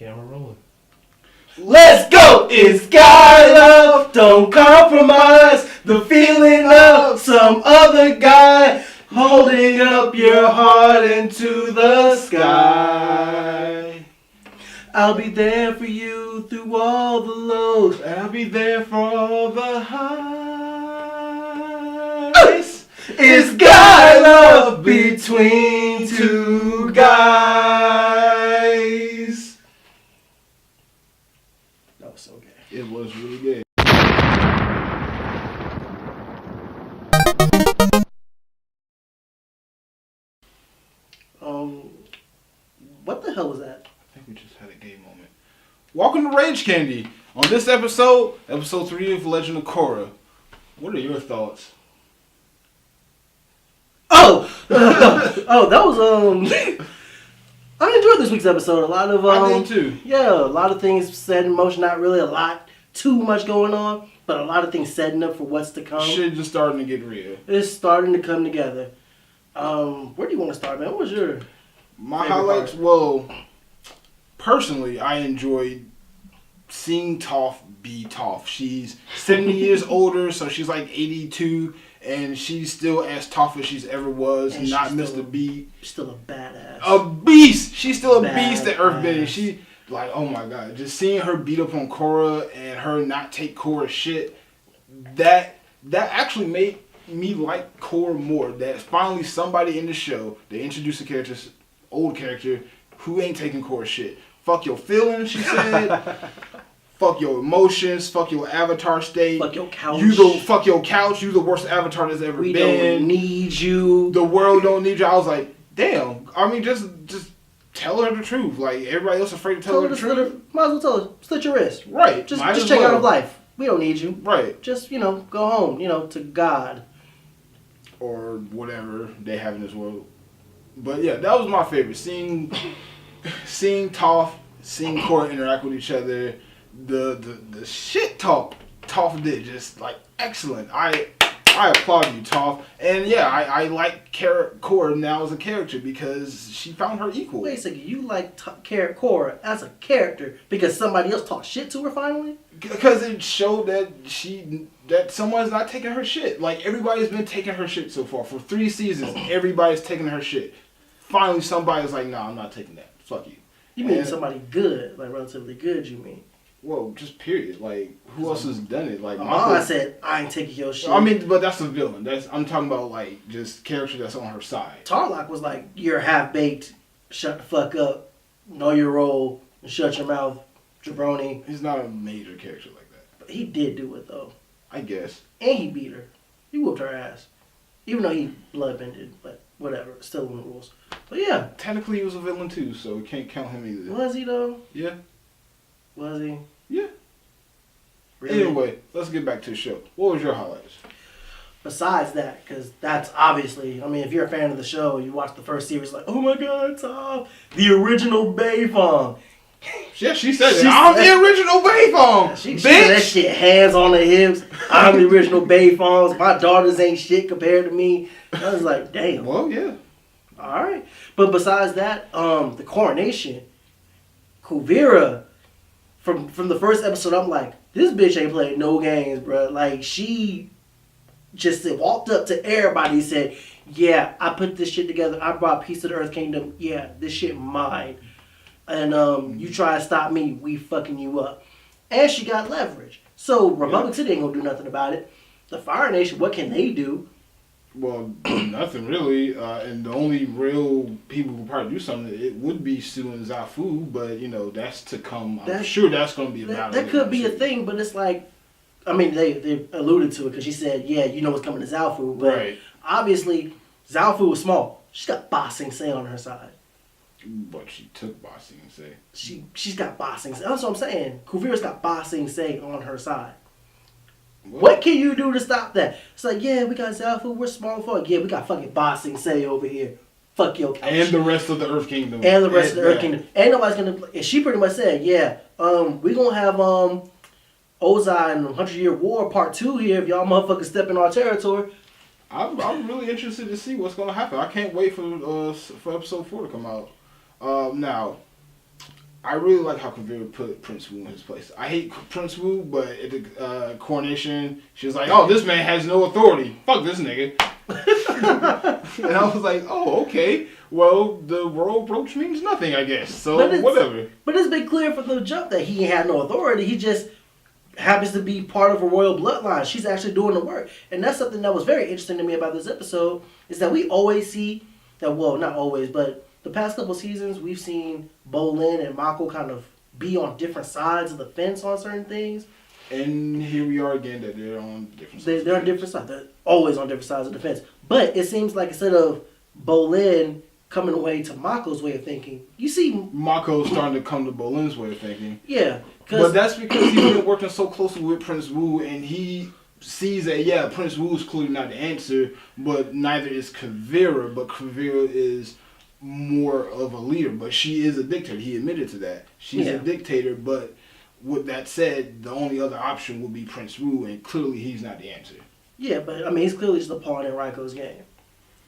Camera rolling. Let's go! It's guy love. Don't compromise the feeling of some other guy holding up your heart into the sky. I'll be there for you through all the lows. I'll be there for all the highs. It's guy love between two guys. That was so gay. It was really gay. What the hell was that? I think we just had a gay moment. Welcome to Rage Candy. On this episode 3 of Legend of Korra. What are your thoughts? That was I enjoyed this week's episode. A lot of I did too. Yeah, a lot of things set in motion. Not really a lot, too much going on, but a lot of things setting up for what's to come. Shit just starting to get real. It's starting to come together. Where do you want to start, man? What was your My highlights? Part? Well, personally, I enjoyed seeing Toph be Toph. She's 70 years older, so she's like 82, and she's still as tough as she's ever was. And not missed a beat. Still a badass. A beast. She's still a beast at Badass. Earthbending. She like, oh my god, just seeing her beat up on Korra and her not take Korra's shit. That actually made me like Korra more. That finally somebody in the show, they introduced a character, old character, who ain't taking Korra's shit. Fuck your feelings, she said. Fuck your emotions. Fuck your avatar state. Fuck your couch. Fuck your couch. You the worst avatar that's ever We been. don't need you. The world don't need you. I was like, damn. I mean, just tell her the truth. Like, everybody else afraid to tell her the truth. Might as well tell her. Slit your wrist. Right. Just Might as check well. out of life. We don't need you. Right. Just, go home, to God. Or whatever they have in this world. But yeah, that was my favorite. Seeing Toph, seeing Korra interact with each other, the shit talk Toph did, just like excellent. I applaud you, Toph. And yeah, I like Korra now as a character because she found her equal. Wait a second, you like Korra as a character because somebody else talked shit to her finally? Because it showed that someone's not taking her shit. Like, everybody's been taking her shit so far. For 3 seasons, everybody's taking her shit. Finally, somebody's like, nah, I'm not taking that. Fuck you. You mean somebody good, like relatively good, you mean? Well, just period. Like, who else has done it? Like, I said, I ain't taking your shit. I mean, but that's a villain. I'm talking about, like, just character that's on her side. Tarlock was like, you're half-baked, shut the fuck up, know your role, and shut your mouth, jabroni. He's not a major character like that. But he did do it, though. I guess. And he beat her. He whooped her ass. Even though he bloodbended, but whatever, still in the rules. But yeah. Technically, he was a villain, too, so we can't count him either. Was he, though? Yeah. Was he? Yeah. Really? Anyway, let's get back to the show. What was your highlights? Besides that, because that's obviously, I mean, if you're a fan of the show, you watch the first series, like, oh my god, Tom, the original Beifong. Yeah, she said it. I'm the original Beifong, She bitch. said that shit, hands on the hips. I'm the original Beifongs. My daughters ain't shit compared to me. I was like, damn. Well, yeah. All right. But besides that, the Coronation, Kuvira, from the first episode, I'm like, this bitch ain't playing no games, bro. Like, she just walked up to everybody and said, yeah, I put this shit together. I brought peace to the Earth Kingdom. Yeah, this shit mine. And you try to stop me, we fucking you up. And she got leverage. So Republic City ain't gonna do nothing about it. The Fire Nation, what can they do? Well, nothing really. And the only real people who probably do something, it would be Sue and Zafu, but that's to come. I'm sure that's going to be a battle. That could be a thing, but it's like, I mean, they alluded to it because she said, yeah, you know what's coming to Zafu, but obviously Zafu was small. She's got Ba Sing Se on her side. But she took Ba Sing Se. She's got Ba Sing Se. That's what I'm saying. Kuvira's got Ba Sing Se on her side. What can you do to stop that? It's like, yeah, we got Zafu, we're small for it. Yeah, we got fucking Ba Sing Se over here. Fuck your couch. And the rest of the Earth Kingdom. And the rest of the Earth Kingdom. Ain't nobody's gonna. And she pretty much said, yeah, we gonna have Ozai and 100-Year War Part 2 here if y'all motherfuckers step in our territory. I'm really interested to see what's gonna happen. I can't wait for episode 4 to come out. Now, I really like how Kavira put Prince Wu in his place. I hate Prince Wu, but at the Coronation, she was like, "Oh, this man has no authority. Fuck this nigga." And I was like, "Oh, okay. Well, the royal brooch means nothing, I guess. So whatever." But it's been clear from the jump that he had no authority. He just happens to be part of a royal bloodline. She's actually doing the work, and that's something that was very interesting to me about this episode. Is that we always see that? Well, not always, but the past couple seasons, we've seen Bolin and Mako kind of be on different sides of the fence on certain things. And here we are again that they're on different sides. They're on different sides. They're always on different sides of the fence. But it seems like instead of Bolin coming away to Mako's way of thinking, you see Mako's starting to come to Bolin's way of thinking. Yeah. But that's because he's been working so closely with Prince Wu, and he sees that, yeah, Prince Wu is clearly not the answer, but neither is Kavira. But Kavira is more of a leader, but she is a dictator. He admitted to that. She's a dictator, but with that said, the only other option would be Prince Wu, and clearly he's not the answer. Yeah, but I mean, he's clearly just a pawn in Raiko's game.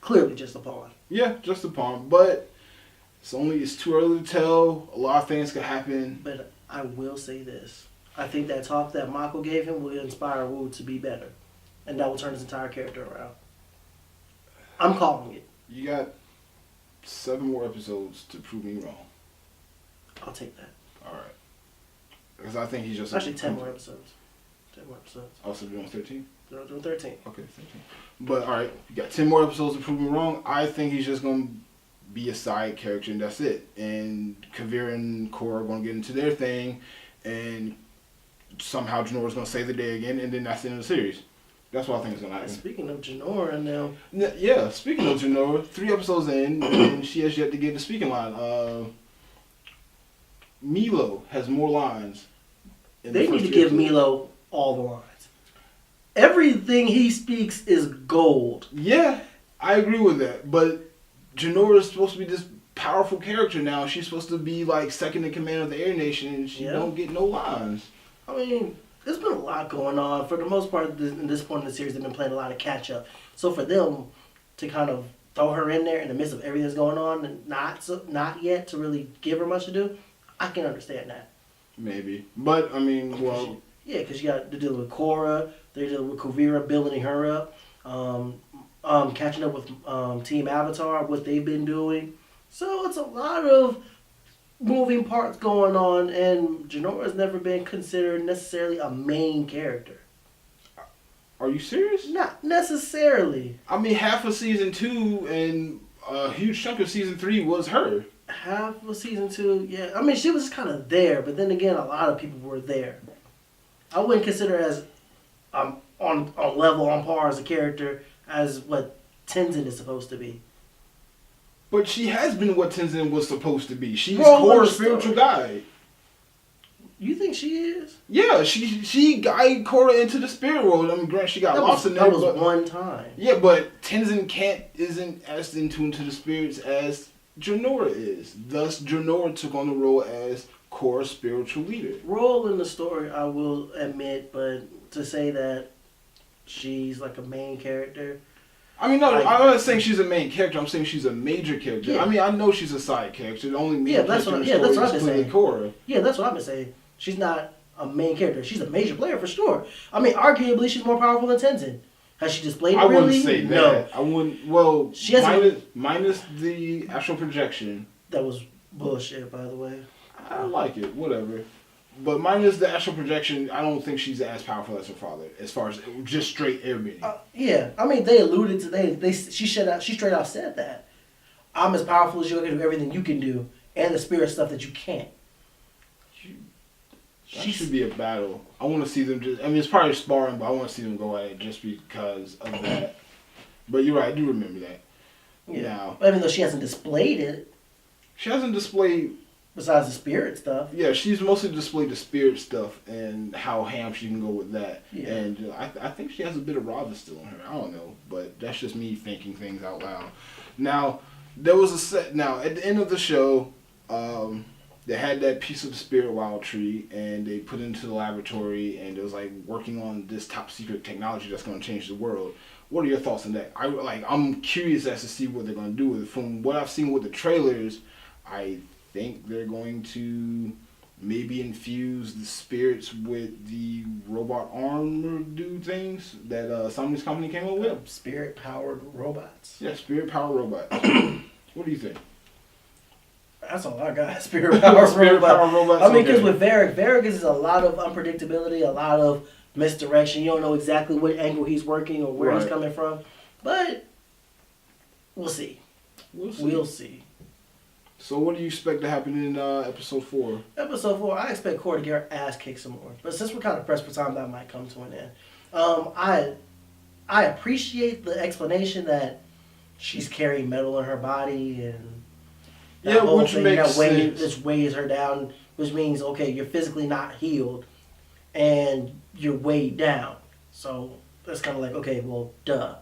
Clearly just a pawn. Yeah, just a pawn, but it's too early to tell. A lot of things could happen. But I will say this. I think that talk that Mako gave him will inspire Wu to be better, and that will turn his entire character around. I'm calling it. You got 7 more episodes to prove me wrong. I'll take that. All right. Because I think he's just... Actually, 10 more episodes. 10 more episodes. Also doing 13? They're doing 13. Okay, 13. But, all right, you got 10 more episodes to prove me wrong. I think he's just going to be a side character, and that's it. And Kavira and Korra are going to get into their thing, and somehow Janora's going to save the day again, and then that's the end of the series. That's what I think is going to happen. Speaking of Janora now... Yeah, speaking of Janora, 3 episodes in, and she has yet to get the speaking line. Milo has more lines. They need to give Milo all the lines. Everything he speaks is gold. Yeah, I agree with that. But Janora is supposed to be this powerful character now. She's supposed to be like second in command of the Air Nation, and she don't get no lines. I mean, there's been a lot going on. For the most part, in this point in the series, they've been playing a lot of catch up. So for them to kind of throw her in there in the midst of everything that's going on, and not yet to really give her much to do, I can understand that. Maybe, but I mean, well, yeah, because you got to deal with Korra. They're dealing with Kuvira, building her up, catching up with Team Avatar, what they've been doing. So it's a lot of moving parts going on, and Janora's never been considered necessarily a main character. Are you serious? Not necessarily. I mean, half of season 2 and a huge chunk of season 3 was her. Half of season 2, yeah. I mean, she was kind of there, but then again, a lot of people were there. I wouldn't consider her as on level, on par as a character as what Tenzin is supposed to be. But she has been what Tenzin was supposed to be. She's Korra's spiritual guide. You think she is? Yeah, she guided Korra into the spirit world. I mean, granted, she got lost in there. That was one time. Yeah, but Tenzin isn't as in tune to the spirits as Janora is. Thus, Janora took on the role as Korra's spiritual leader. Role in the story, I will admit, but to say that she's like a main character... I mean, no, I'm not saying she's a main character. I'm saying she's a major character. Yeah. I mean, I know she's a side character. The only main character in the story is clearly Korra. Yeah, that's what I've been saying. She's not a main character. She's a major player for sure. I mean, arguably, she's more powerful than Tenzin. Has she displayed it really? I wouldn't say that. No. I wouldn't. Well, she has minus the actual projection. That was bullshit, by the way. I like it. Whatever. But minus the actual projection, I don't think she's as powerful as her father, as far as just straight airbending. Yeah, I mean, they alluded to she straight out said that I'm as powerful as you. I can do everything you can do, and the spirit stuff that you can't. That should be a battle. I want to see them just. I mean, it's probably sparring, but I want to see them go at it just because of that. But you're right. I do remember that. Yeah. Now, even though she hasn't displayed it. She hasn't displayed. Besides the spirit stuff. Yeah, she's mostly displayed the spirit stuff and how ham she can go with that. Yeah. And I think she has a bit of Rava still in her. I don't know, but that's just me thinking things out loud. Now, there was a set. Now, at the end of the show, they had that piece of the spirit wild tree, and they put it into the laboratory, and it was like working on this top secret technology that's going to change the world. What are your thoughts on that? I'm curious as to see what they're going to do with it. From what I've seen with the trailers, I think they're going to maybe infuse the spirits with the robot armor dude things that Sony's company came up with. Spirit powered robots. Yeah, spirit powered robots. What do you think? That's all I got. Spirit powered robots. I mean, because okay. with Varric is a lot of unpredictability, a lot of misdirection. You don't know exactly what angle he's working or where he's coming from. But we'll see. We'll see. So what do you expect to happen in episode 4? Episode 4, I expect Korra to get her ass kicked some more. But since we're kind of pressed for time, that might come to an end. I appreciate the explanation that she's carrying metal in her body and that whole which thing makes sense. this weighs her down, which means, okay, you're physically not healed and you're weighed down. So that's kind of like, okay, well, duh.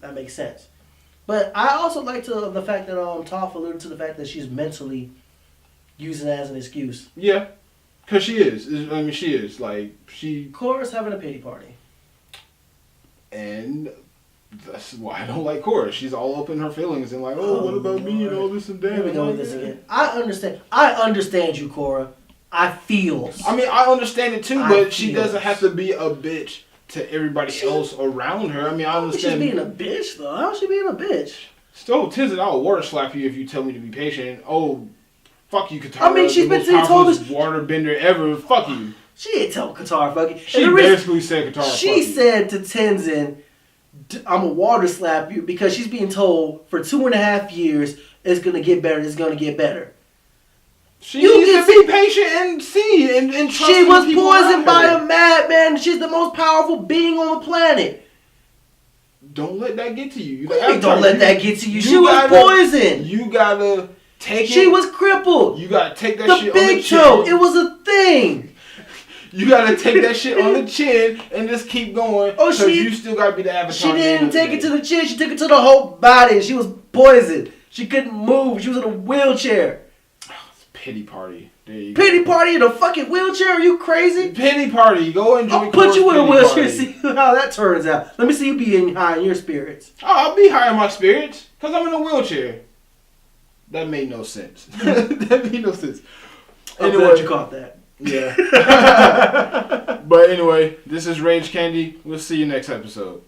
That makes sense. But I also like the fact that Toph alluded to the fact that she's mentally using it as an excuse. Yeah, because she is. I mean, she is. Korra's having a pity party. And that's why I don't like Korra. She's all up in her feelings and like, oh, what about me and all this and that. Here we go with this again. I understand you, Korra. I mean, I understand it too, but she doesn't have to be a bitch to everybody else around her. I mean, I understand. She's being a bitch, though. How's she being a bitch? Still, Tenzin, I'll water slap you if you tell me to be patient. Oh, fuck you, Katara. I mean, she's been told this water bender ever. Fuck you. She didn't tell Katara fuck you. She basically said Katara fuck you. She said to Tenzin, I'm going to water slap you because she's being told for 2.5 years it's going to get better, it's going to get better. She needs to be patient and see and trust. She was poisoned by a madman. She's the most powerful being on the planet. Don't let that get to you. Don't let that get to you. She was poisoned. You gotta take it. She was crippled. You gotta take that shit on the chin. The big toe. It was a thing. You gotta take that shit on the chin and just keep going. Oh, you still gotta be the Avatar. She didn't take it to the chin. She took it to the whole body. She was poisoned. She couldn't move. She was in a wheelchair. Pity party. There you Pity go. party in a fucking wheelchair? Are you crazy? Pity party. Go enjoy. I'll put you in a wheelchair and see how that turns out. Let me see you being high in your spirits. Oh, I'll be high in my spirits because I'm in a wheelchair. That made no sense. That made no sense. I'm glad you caught that. Yeah. But anyway, this is Rage Candy. We'll see you next episode.